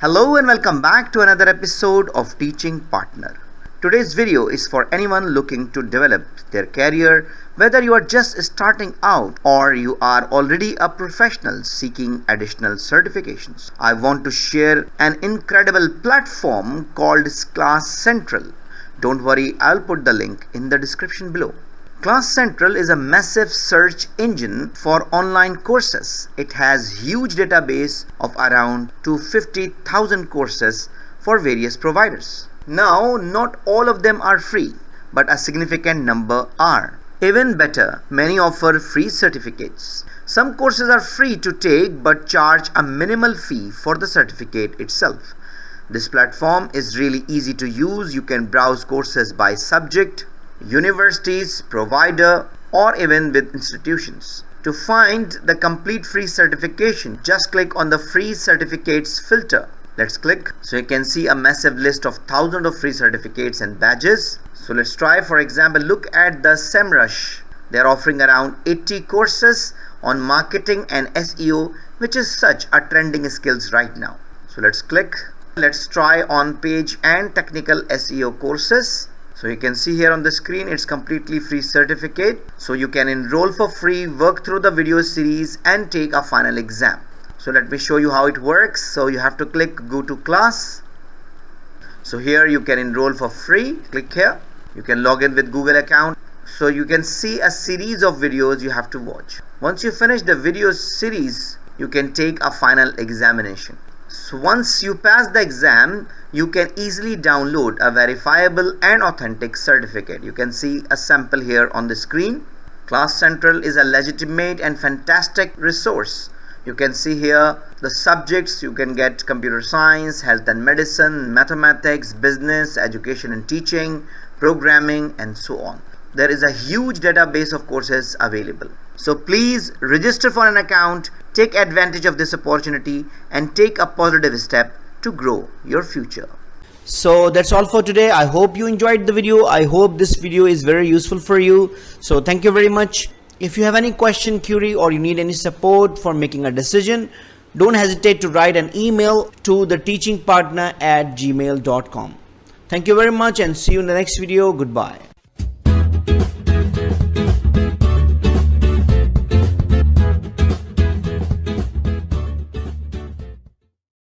Hello and welcome back to another episode of Teaching Partner. Today's video is for anyone looking to develop their career, whether you are just starting out or you are already a professional seeking additional certifications. I want to share an incredible platform called Class Central. Don't worry, I'll put the link in the description below. Class Central is a massive search engine for online courses. It has huge database of around 250,000 courses for various providers. Now, not all of them are free, but a significant number are. Even better, many offer free certificates. Some courses are free to take but charge a minimal fee for the certificate itself. This platform is really easy to use. You can browse courses by subject, universities, provider, or even with institutions. To find the complete free certification, just click on the free certificates filter. Let's click. So you can see a massive list of thousands of free certificates and badges. So let's try, for example, look at the SEMrush. They're offering around 80 courses on marketing and SEO, which is such a trending skills right now. So let's click. Let's try on page and technical SEO courses. So you can see here on the screen, it's completely free certificate. So you can enroll for free, work through the video series and take a final exam. So let me show you how it works. So you have to click go to class. So here you can enroll for free. Click here. You can log in with Google account. So you can see a series of videos you have to watch. Once you finish the video series, you can take a final examination. So once you pass the exam, you can easily download a verifiable and authentic certificate. You can see a sample here on the screen. Class Central is a legitimate and fantastic resource. You can see here the subjects. You can get computer science, health and medicine, mathematics, business, education and teaching, programming, and so on. There is a huge database of courses available. So please register for an account, take advantage of this opportunity and take a positive step to grow your future. So that's all for today. I hope you enjoyed the video. I hope this video is very useful for you. So thank you very much. If you have any question, query, or you need any support for making a decision, don't hesitate to write an email to theteachingpartner@gmail.com. Thank you very much and see you in the next video. Goodbye.